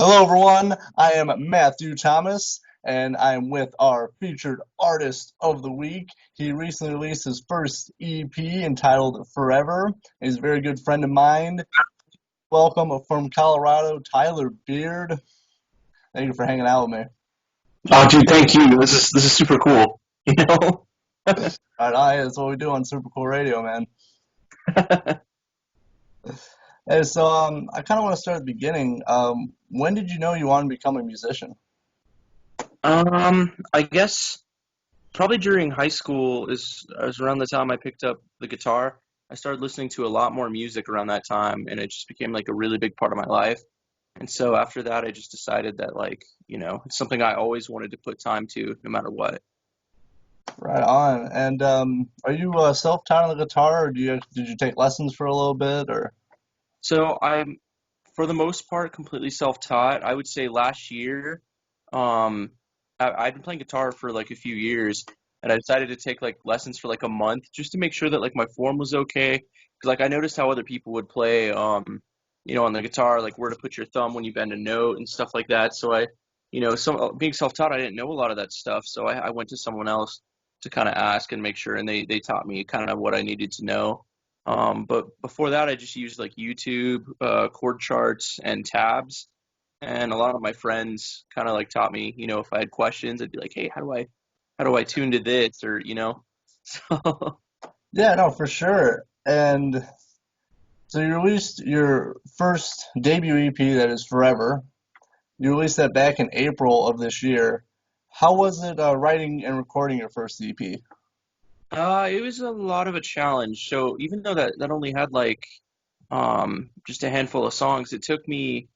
Hello, everyone. I am Matthew Thomas, and I am with our featured artist of the week. He recently released his first EP entitled Forever. He's a very good friend of mine. Welcome from Colorado, Tyler Beaird. Thank you for hanging out with me. Oh, dude, thank you. This is super cool. You know? All right, that's what we do on Super Cool Radio, man. Hey, so I kind of want to start at the beginning. When did you know you wanted to become a musician? I guess probably during high school is around the time I picked up the guitar. I started listening to a lot more music around that time, and it just became like a really big part of my life. And so after that, I just decided that it's something I always wanted to put time to, no matter what. Right on. And are you self-taught on the guitar, or did you take lessons for a little bit, or? So I'm, for the most part, completely self-taught. I would say last year, um, I'd been playing guitar for like a few years, and I decided to take like lessons for like a month just to make sure that like my form was okay. 'Cause like I noticed how other people would play, on the guitar, like where to put your thumb when you bend a note and stuff like that. So being self-taught, I didn't know a lot of that stuff. So I went to someone else to kind of ask and make sure, and they taught me kind of what I needed to know. But before that, I just used like YouTube, chord charts, and tabs. And a lot of my friends kind of like taught me, if I had questions, I'd be like, hey, how do I tune to this? Or. So Yeah, no, for sure. And so you released your first debut EP that is Forever. You released that back in April of this year. How was it writing and recording your first EP? it was a lot of a challenge. So even though that only had like just a handful of songs, it took me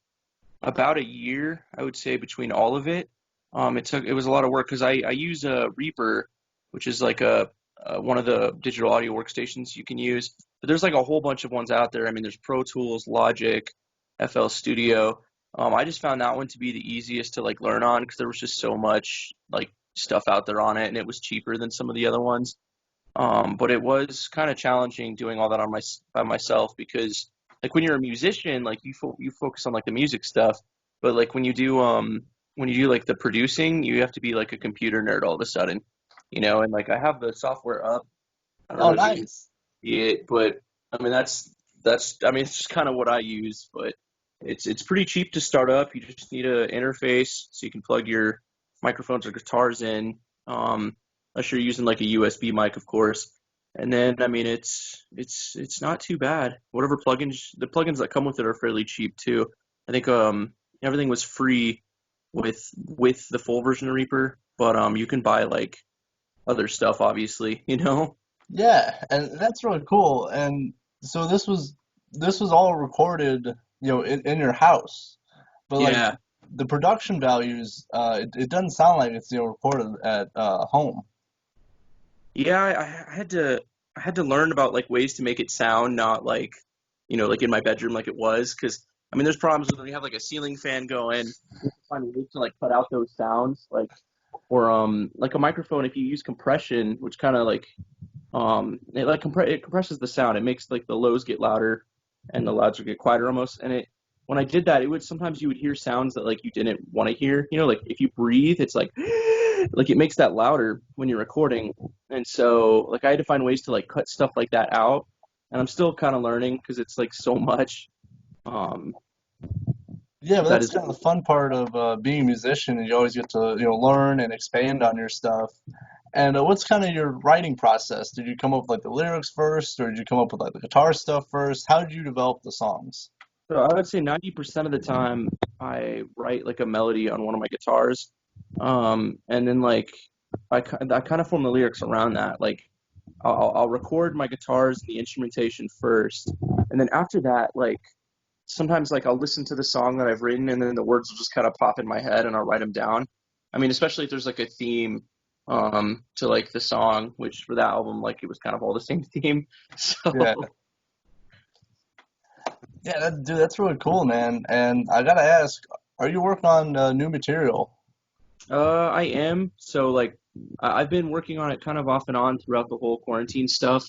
about a year, I would say, between all of it. It was a lot of work because I use a Reaper, which is like a one of the digital audio workstations you can use. But there's like a whole bunch of ones out there. I mean, there's Pro Tools, Logic, FL Studio. I just found that one to be the easiest to like learn on because there was just so much like stuff out there on it, and it was cheaper than some of the other ones. But it was kind of challenging doing all that by myself because like when you're a musician, like you focus on like the music stuff, but like when you do like the producing, you have to be like a computer nerd all of a sudden, and like I have the software up. I don't Oh, know if you can nice. see it, but I mean that's it's just kind of what I use, but it's pretty cheap to start up. You just need a interface so you can plug your microphones or guitars in. Unless you're using like a USB mic, of course. And then I mean it's not too bad. Whatever the plugins that come with it are fairly cheap too. I think everything was free with the full version of Reaper, but you can buy like other stuff obviously. Yeah, and that's really cool. And so this was all recorded, in your house. But like Yeah. the production values, it doesn't sound like it's recorded at home. Yeah, I had to learn about like ways to make it sound not like like in my bedroom like it was because I mean there's problems when you have like a ceiling fan going. You have to find ways to like cut out those sounds like a microphone if you use compression, which kind of like it compresses the sound. It makes like the lows get louder and the louds get quieter almost. And it when I did that, it would sometimes you would hear sounds that like you didn't want to hear. Like if you breathe, it's like like it makes that louder when you're recording. And so like I had to find ways to like cut stuff like that out. And I'm still kind of learning because it's like so much. Um, Yeah, but that that's is kind of the fun part of being a musician, and you always get to learn and expand on your stuff. And what's kind of your writing process? Did you come up with like the lyrics first, or did you come up with like the guitar stuff first? How did you develop the songs? so I would say 90% of the time I write like a melody on one of my guitars. And then like I kind of form the lyrics around that. Like I'll record my guitars and the instrumentation first, and then after that, like sometimes like I'll listen to the song that I've written, and then the words will just kind of pop in my head, and I'll write them down. I mean, especially if there's like a theme to like the song, which for that album, like it was kind of all the same theme. Yeah, So yeah, dude, that's really cool, man. And I gotta ask, are you working on new material? I am. So like I've been working on it kind of off and on throughout the whole quarantine stuff.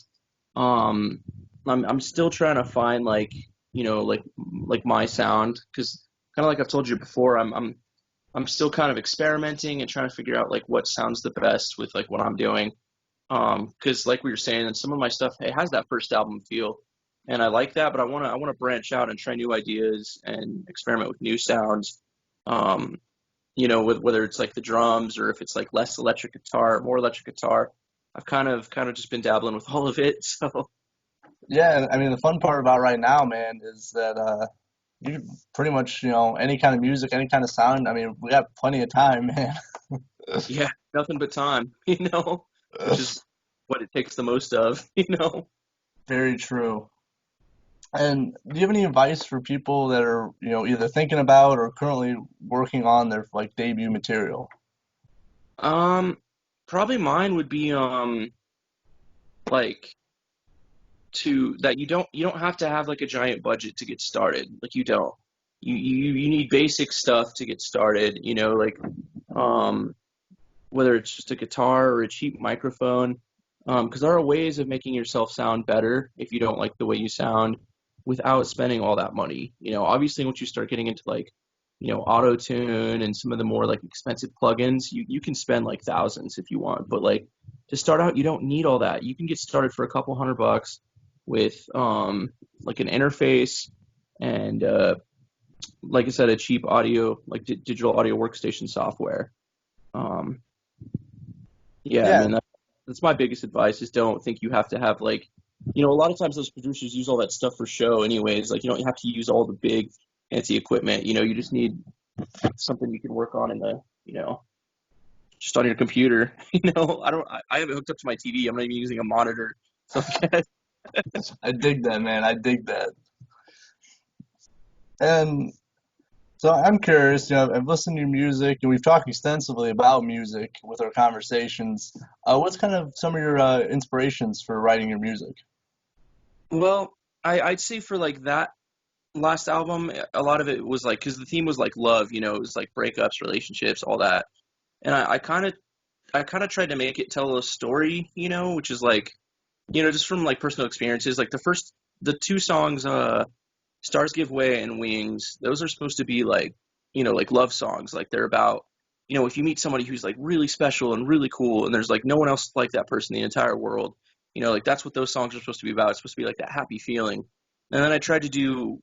I'm still trying to find like like my sound because kind of like I've told you before, I'm still kind of experimenting and trying to figure out like what sounds the best with like what I'm doing. Because like we were saying, and some of my stuff it has that first album feel, and I like that, but I wanna branch out and try new ideas and experiment with new sounds. Um, with whether it's like the drums or if it's like less electric guitar, more electric guitar. I've kind of just been dabbling with all of it. So Yeah, I mean the fun part about right now, man, is that you pretty much, any kind of music, any kind of sound. I mean, we got plenty of time, man. yeah, nothing but time, which is what it takes the most of. Very true. And do you have any advice for people that are, either thinking about or currently working on their like debut material? Um, Probably mine would be like to that you don't have to have like a giant budget to get started. Like you don't. You need basic stuff to get started, like um whether it's just a guitar or a cheap microphone. Because there are ways of making yourself sound better if you don't like the way you sound without spending all that money. Obviously once you start getting into like, auto tune and some of the more like expensive plugins, you can spend like thousands if you want. But like to start out, you don't need all that. You can get started for a couple $100 with like an interface and like I said, a cheap audio, like digital audio workstation software. Um, yeah, I Yeah, mean that's my biggest advice is don't think you have to have like, a lot of times those producers use all that stuff for show anyways. Like you don't have to use all the big fancy equipment. You just need something you can work on in the, just on your computer. I have it hooked up to my TV. I'm not even using a monitor. So I dig that, man. I dig that. And so I'm curious, I've listened to your music and we've talked extensively about music with our conversations. What's kind of some of your inspirations for writing your music? well, I'd say for like that last album, a lot of it was like because the theme was like love, it was like breakups, relationships, all that, and I kind of tried to make it tell a story, which is like, just from like personal experiences. Like the two songs, "Stars Give Way" and "Wings," those are supposed to be like, like love songs. Like they're about, if you meet somebody who's like really special and really cool, and there's like no one else like that person in the entire world, like that's what those songs are supposed to be about. It's supposed to be like that happy feeling. And then I tried to do,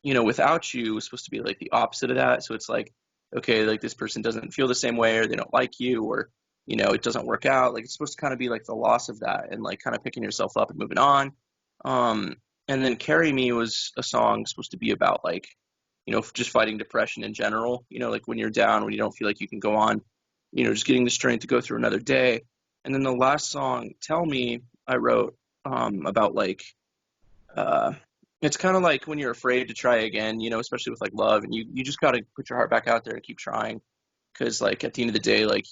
"Without You" was supposed to be like the opposite of that. So it's like, okay, like this person doesn't feel the same way, or they don't like you, or it doesn't work out. Like it's supposed to kind of be like the loss of that, and like kind of picking yourself up and moving on. Um, and then "Carry Me" was a song supposed to be about like, just fighting depression in general. Like when you're down, when you don't feel like you can go on, just getting the strength to go through another day. And then the last song, "Tell Me," I wrote about like uh, it's kind of like when you're afraid to try again, especially with like love, and you just got to put your heart back out there and keep trying, because like at the end of the day, like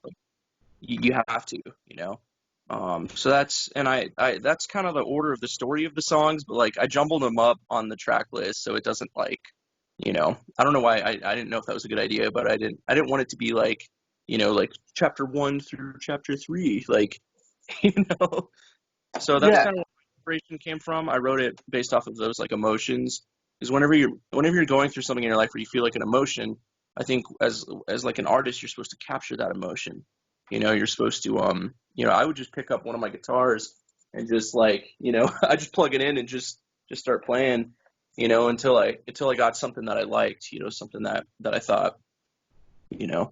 like you have to, so I that's kind of the order of the story of the songs, but like I jumbled them up on the track list so it doesn't like, I don't know why I didn't know if that was a good idea, but I didn't want it to be like, like chapter one through chapter three, like, you know. So that's Yeah, kind of where inspiration came from. I wrote it based off of those like emotions, because whenever you're going through something in your life where you feel like an emotion, I think as like an artist, you're supposed to capture that emotion. You're supposed to I would just pick up one of my guitars and just like, I just plug it in and just start playing, until I got something that I liked, something that I thought, you know,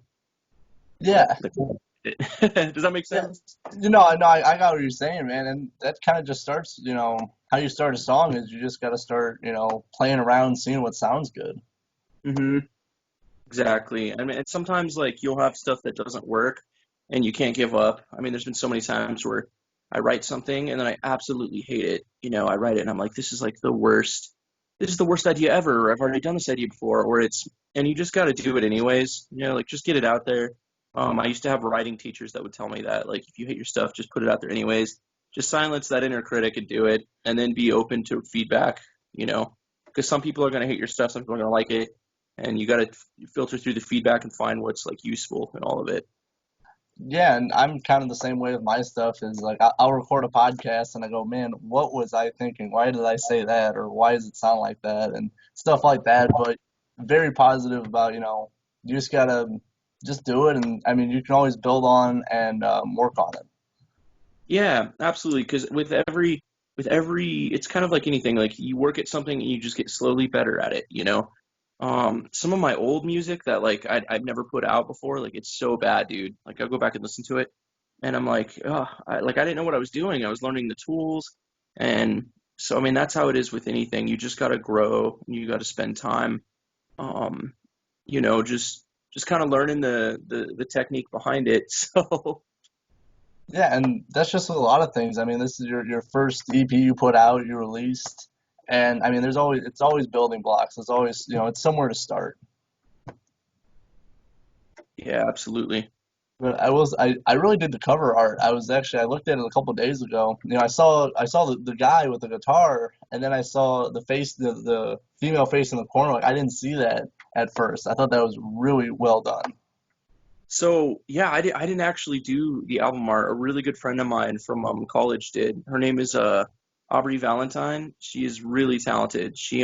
that, yeah, that does that make yeah. sense? I got what you're saying, man, and that kind of just starts, how you start a song is you just got to start, playing around, seeing what sounds good. Hmm. Exactly. I mean, and sometimes like you'll have stuff that doesn't work and you can't give up. I mean, there's been so many times where I write something and then I absolutely hate it. I write it and I'm like, this is like the worst. This is the worst idea ever. Or I've already done this idea before, and you just got to do it anyways. Like just get it out there. I used to have writing teachers that would tell me that, like, if you hate your stuff, just put it out there anyways. Just silence that inner critic and do it, and then be open to feedback. Because some people are going to hate your stuff, some people are going to like it, and you got to filter through the feedback and find what's like useful in all of it. Yeah, and I'm kind of the same way with my stuff. Is like I'll record a podcast and I go, man, what was I thinking? Why did I say that? Or why does it sound like that? And stuff like that. But very positive about, you just gotta just do it, and I mean, you can always build on and work on it. Yeah, absolutely. Because with every, it's kind of like anything. Like you work at something and you just get slowly better at it. Some of my old music that like I've never put out before, like it's so bad, dude. Like I'll go back and listen to it, and I'm like, oh, I didn't know what I was doing. I was learning the tools, and so I mean that's how it is with anything. You just got to grow. You got to spend time. Um, just kind of learning the technique behind it. So Yeah, and that's just with a lot of things. I mean, this is your first EP you put out, you released, and I mean, it's always building blocks. It's always, it's somewhere to start. yeah, absolutely. But I really did the cover art. I looked at it a couple of days ago. I saw the guy with the guitar, and then I saw the female face in the corner. Like I didn't see that at first. I thought that was really well done. So yeah, I didn't actually do the album art. A really good friend of mine from college did. Her name is Aubrey Valentine. She is really talented. She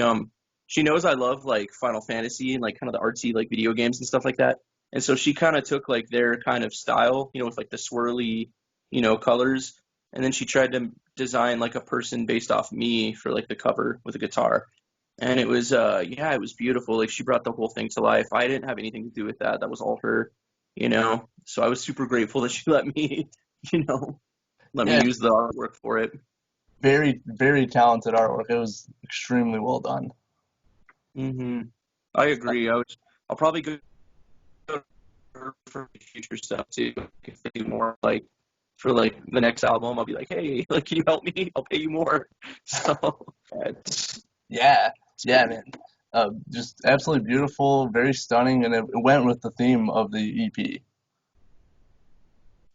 knows I love like Final Fantasy and like kind of the artsy like video games and stuff like that. And so she kind of took like their kind of style, with like the swirly, colors, and then she tried to design like a person based off me for like the cover with a guitar. And it was yeah, it was beautiful. Like she brought the whole thing to life. I didn't have anything to do with that. That was all her. So I was super grateful that she let me, you know, let me Yeah, use the artwork for it. very very talented artwork. It was extremely well done. I agree. I'll probably go for future stuff too. If they do more like for like the next album, I'll be like, hey, like, can you help me? I'll pay you more. So Yeah, it's yeah, pretty. man. Just absolutely beautiful, very stunning, and it went with the theme of the EP.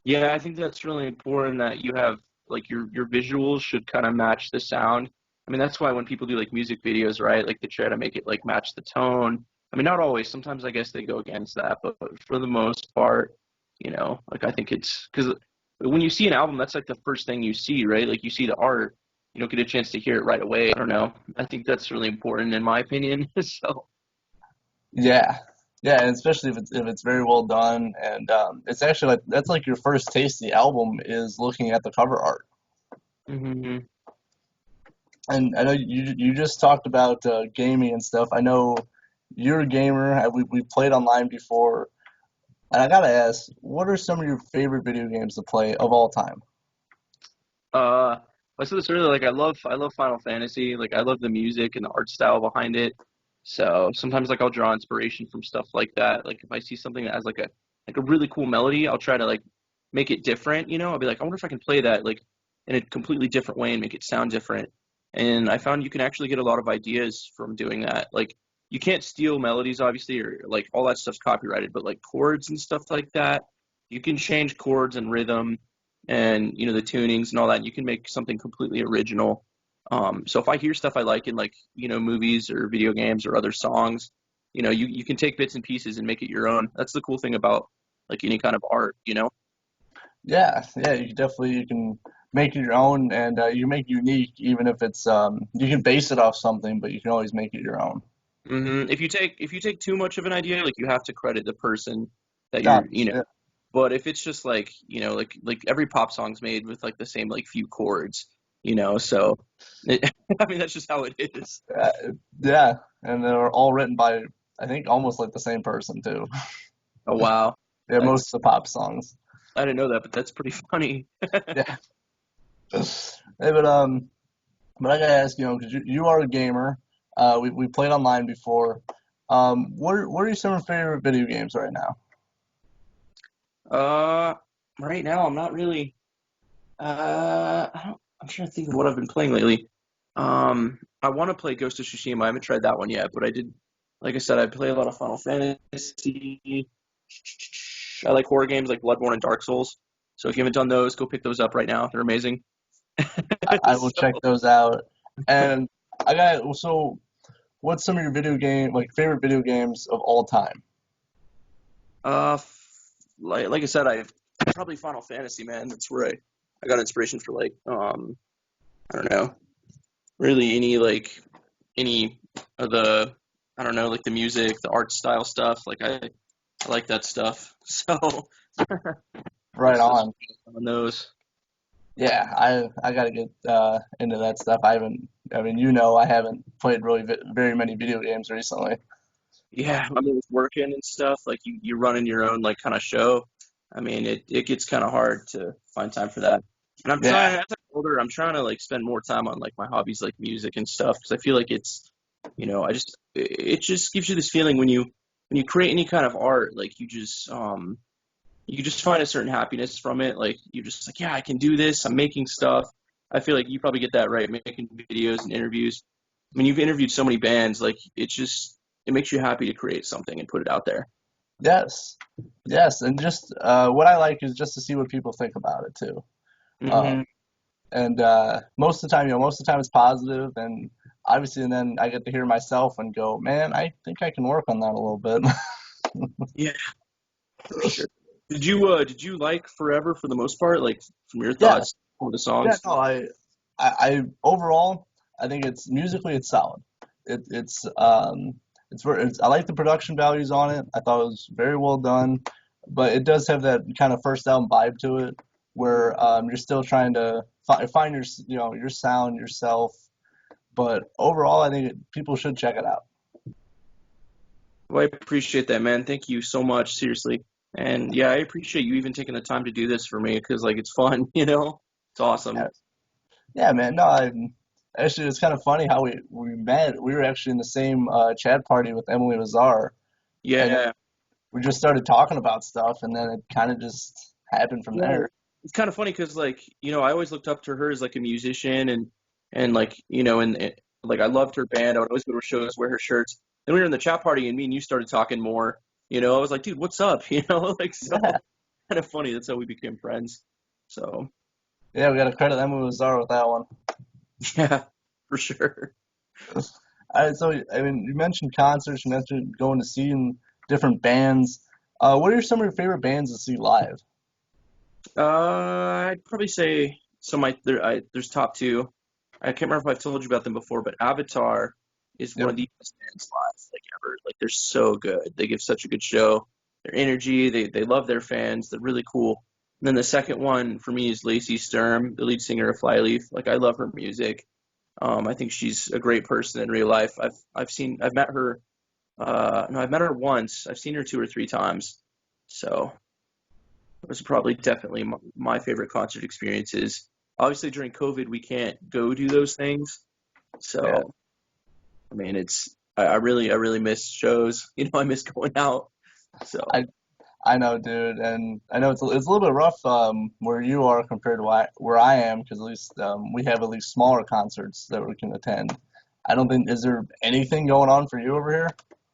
Yeah, I think that's really important that you have like your visuals should kind of match the sound. I mean, that's why when people do like music videos, right? Like they try to make it like match the tone. I mean, not always. Sometimes I guess they go against that, but for the most part, like I think it's because when you see an album, that's like the first thing you see, right? Like you see the art, you don't get a chance to hear it right away. I don't know. I think that's really important in my opinion. So, Yeah, yeah, and especially if it's very well done, and it's actually like that's like your first taste of the album is looking at the cover art. hmm And I know you just talked about gaming and stuff. I know you're a gamer. We played online before, and I gotta ask, what are some of your favorite video games to play of all time? Uh, I said this earlier, like I love Final Fantasy. Like I love the music and the art style behind it. So sometimes like I'll draw inspiration from stuff like that. Like if I see something that has like a really cool melody, I'll try to like make it different. I'll be like, I wonder if I can play that like in a completely different way and make it sound different. And I found you can actually get a lot of ideas from doing that. Like you can't steal melodies obviously or like all that stuff's copyrighted, but like chords and stuff like that, you can change chords and rhythm and the tunings and all that. You can make something completely original. So if I hear stuff I like in like movies or video games or other songs, you can take bits and pieces and make it your own. That's the cool thing about like any kind of art. Yeah, yeah, you can make it your own, and you make it unique, even if it's you can base it off something, but you can always make it your own. If you take too much of an idea, like you have to credit the person that Yeah, you're. yeah, But if it's just like every pop song's made with like the same like few chords. So I mean that's just how it is. uh, yeah, and they're all written by I think almost like the same person too. Oh wow, Yeah, most that's of the pop songs. I didn't know that, but that's pretty funny. Yeah, hey, but I gotta ask, because you are a gamer. We played online before. What are some of your favorite video games right now? Uh, right now I'm not really. I'm trying to think of what I've been playing lately. I want to play Ghost of Tsushima. I haven't tried that one yet, but I did. Like I said, I play a lot of Final Fantasy. I like horror games like Bloodborne and Dark Souls. So if you haven't done those, go pick those up right now. They're amazing. I will So, check those out. And so what's some of your like favorite video games of all time? like I said, I've probably Final Fantasy, man. That's where I got inspiration for like I don't know, really any of the I don't know, like the music, the art style stuff. Like I like that stuff. So Right so on. on those. Yeah, I gotta get into that stuff. I haven't. I mean, you know, I haven't played really very many video games recently. Yeah, I mean with working and stuff, like you're running your own like kind of show. I mean it gets kind of hard to find time for that. And I'm Yeah. trying as I get older, I'm trying to like spend more time on like my hobbies like music and stuff because I feel like it's it just gives you this feeling when you create any kind of art, like you just find a certain happiness from it. Like you're just like, yeah, I can do this. I'm making stuff. I feel like you probably get that right, making videos and interviews. I mean, you've interviewed so many bands, like it makes you happy to create something and put it out there. Yes. Yes, and just what I like is just to see what people think about it too. Hmm. Um, and most of the time, most of the time it's positive, and obviously, and then I get to hear myself and go, man, I think I can work on that a little bit. Yeah, for sure. Did you like Forever for the most part? Like from your Yeah, thoughts on the yeah, songs? no, I overall, I think it's musically it's solid. It's I like the production values on it. I thought it was very well done, but it does have that kind of first album vibe to it, where you're still trying to find your your sound yourself. But overall, I think people should check it out. Well, I appreciate that, man. Thank you so much, seriously. And yeah, I appreciate you even taking the time to do this for me because like it's fun, you know? It's awesome. Yeah, yeah, man. No, actually it's kind of funny how we met. We were actually in the same chat party with Emily Lazar, and Yeah. we just started talking about stuff, and then it kind of just happened from Yeah. there. It's kind of funny because like, I always looked up to her as like a musician and like, like I loved her band. I would always go to her shows, wear her shirts. Then we were in the chat party and me and you started talking more. I was like, dude, what's up? Like so Yeah, kind of funny. That's how we became friends. So, yeah, we got to credit Emily Lazar with that one. yeah, for sure. All right, so I mean, you mentioned concerts, you mentioned going to see different bands. What are some of your favorite bands to see live? I'd probably say so. There's top two. I can't remember if I've told you about them before, but Avatar is one Yep. of the best bands live like ever. Like they're so good. They give such a good show. Their energy, they love their fans. They're really cool. And then the second one for me is Lacey Sturm, the lead singer of Flyleaf. Like I love her music. I think she's a great person in real life. I've met her. No, I've met her once. I've seen her two or three times. So it was probably definitely my favorite concert experiences. Obviously, during COVID, we can't go do those things. Yeah, So, I mean, I really miss shows. I miss going out. So, I I know, dude, and I know it's a little bit rough where you are compared to where I am, because at least we have at least smaller concerts that we can attend. I don't think is there anything going on for you over here?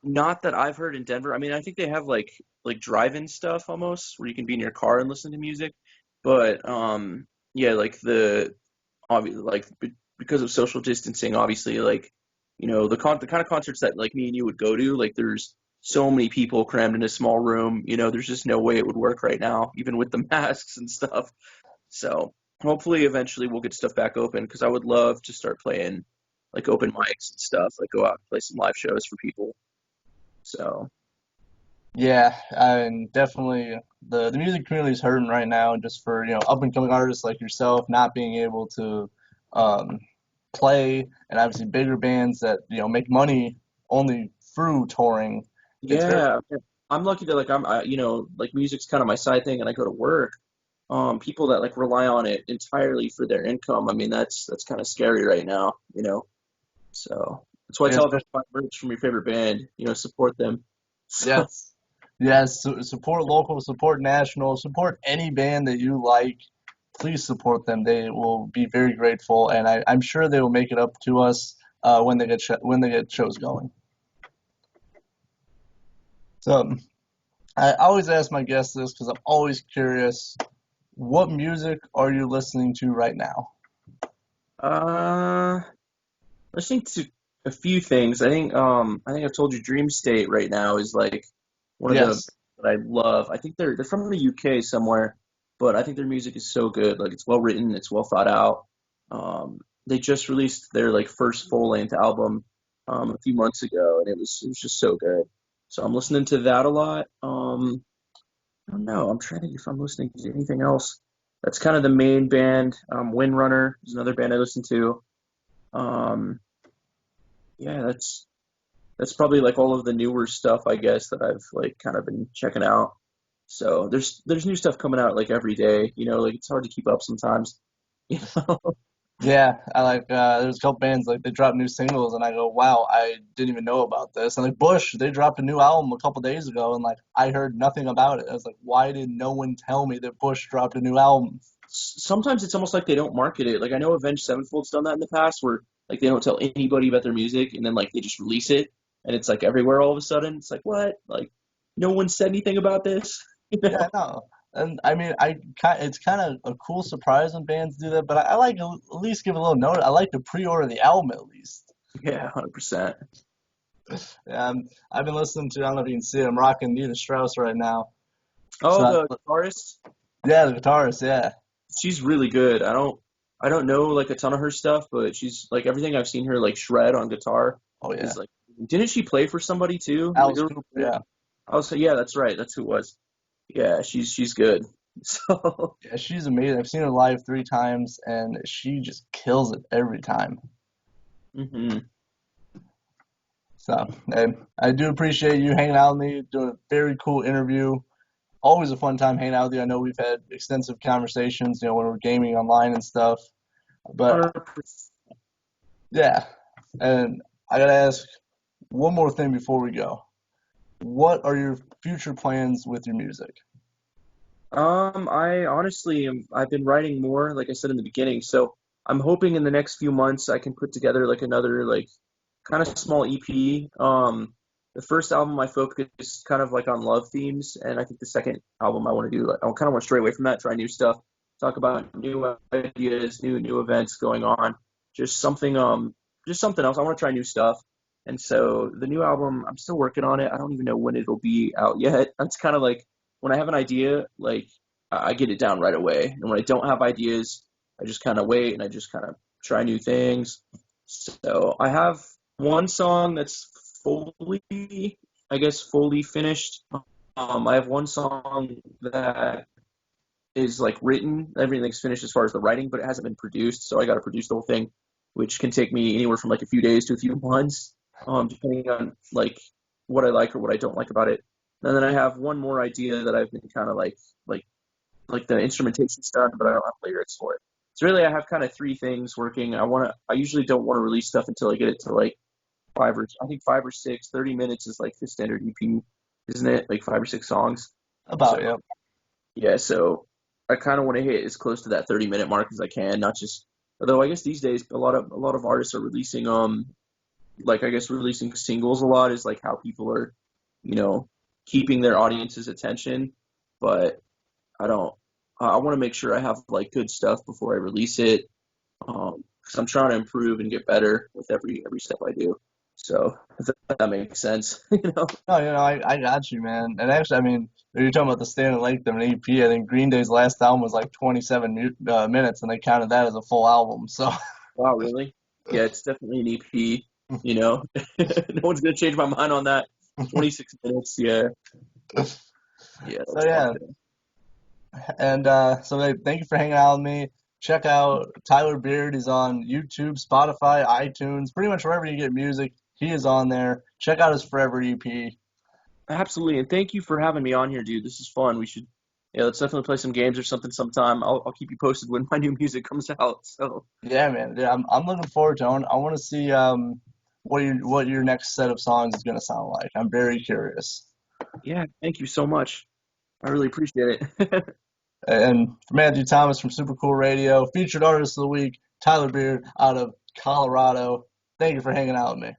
not that I've heard in Denver. I mean, I think they have like drive-in stuff almost where you can be in your car and listen to music. But yeah, like because of social distancing, obviously, like the kind of concerts that like me and you would go to, like there's so many people crammed in a small room. There's just no way it would work right now, even with the masks and stuff. So hopefully, eventually, we'll get stuff back open because I would love to start playing like open mics and stuff, like go out and play some live shows for people. So Yeah, and definitely the music community is hurting right now, just for up and coming artists like yourself not being able to um, play, and obviously bigger bands that make money only through touring. It's very yeah, I'm lucky that like like music's kind of my side thing, and I go to work. People that like rely on it entirely for their income. I mean, that's kind of scary right now. So that's why I yeah, tell everyone to buy merch from your favorite band. Support them. So yes, yes. Support local, support national, support any band that you like. Please support them. They will be very grateful, and I'm sure they will make it up to us when when they get shows going. So I always ask my guests this because I'm always curious. What music are you listening to right now? uh, listening to a few things. I think I've told you Dream State right now is like one of the Yes. that I love. I think they're from the UK somewhere, but I think their music is so good. Like it's well written, it's well thought out. They just released their like first full length album. a few months ago, and it was just so good. So I'm listening to that a lot. I don't know. I'm trying to think if I'm listening to anything else. That's kind of the main band. Windrunner is another band I listen to. Um, yeah, that's probably like all of the newer stuff, I guess, that I've like kind of been checking out. So there's new stuff coming out like every day. Like it's hard to keep up sometimes. You know? Yeah, I like there's a couple bands like they drop new singles and I go, wow, I didn't even know about this. And like Bush, they dropped a new album a couple days ago and like I heard nothing about it. I was like, why did no one tell me that Bush dropped a new album? Sometimes it's almost like they don't market it. Like I know Avenged Sevenfold's done that in the past, where like they don't tell anybody about their music, and then like they just release it, and it's like everywhere all of a sudden. It's like what? Like no one said anything about this. You Yeah, know? I know. And I mean, it's kind of a cool surprise when bands do that, but I like to at least give a little note. I like to pre-order the album at least. Yeah, 100%. I've been listening to, I don't know if you can see it, I'm rocking Nita Strauss right now. Oh, So the guitarist, yeah, the guitarist, yeah. she's really good. I don't know like a ton of her stuff, but she's like everything I've seen her like shred on guitar Oh yeah. is like. Didn't she play for somebody too? Like, Alice Cooper, yeah. I was yeah, that's right. That's who it was. Yeah, she's good. So Yeah, she's amazing. I've seen her live 3 times and she just kills it every time. hmm So, and I do appreciate you hanging out with me, doing a very cool interview. Always a fun time hanging out with you. I know we've had extensive conversations, when we're gaming online and stuff. But 100%. yeah, and I gotta ask one more thing before we go. What are your future plans with your music? I honestly I've been writing more, like I said in the beginning, so I'm hoping in the next few months I can put together like another like kind of small EP. The first album I focused kind of like on love themes, and I think the second album I want to do like I kind of want to stray away from that, try new stuff, talk about new ideas, new events going on, just something just something else. I want to try new stuff. And so the new album, I'm still working on it. I don't even know when it'll be out yet. That's kind of like when I have an idea, like I get it down right away. And when I don't have ideas, I just kind of wait and I just kind of try new things. So I have one song that's fully, I guess, fully finished. I have one song that is like written, everything's finished as far as the writing, but it hasn't been produced. So I got to produce the whole thing, which can take me anywhere from like a few days to a few months, depending on like what I like or what I don't like about it. And then I have one more idea that I've been kind of like like the instrumentation's done, but I don't have lyrics for it. So really, I have kind of three things working. I usually don't want to release stuff until I get it to like I think 5 or 6, 30 minutes is like the standard EP, isn't it? Like 5 or 6 songs. So About, yeah. yeah, so I kind of want to hit as close to that 30-minute mark as I can, not just. Although I guess these days a lot of artists are releasing like I guess releasing singles a lot is like how people are, you know, keeping their audience's attention. But I don't. I want to make sure I have like good stuff before I release it, because I'm trying to improve and get better with every step I do. So if that makes sense, you know. No, I got you, man. And actually, I mean, if you're talking about the standard length of an EP, I think Green Day's last album was like 27 minutes, and they counted that as a full album. So, Wow, really? Yeah, it's definitely an EP. You know, no one's gonna change my mind on that. 26 minutes. Yeah, yeah, so that's yeah. locked in. And so thank you for hanging out with me. Check out Tyler Beaird. He's on YouTube, Spotify, iTunes, pretty much wherever you get music. He is on there. Check out his Forever EP. Absolutely, and thank you for having me on here, dude. This is fun. We should, yeah, let's definitely play some games or something sometime. I'll keep you posted when my new music comes out. So Yeah, man. Yeah, I'm looking forward to it. I want to see what your next set of songs is gonna sound like. I'm very curious. yeah, thank you so much. I really appreciate it. And for Matthew Thomas from Super Cool Radio, featured artist of the week, Tyler Beard out of Colorado. Thank you for hanging out with me.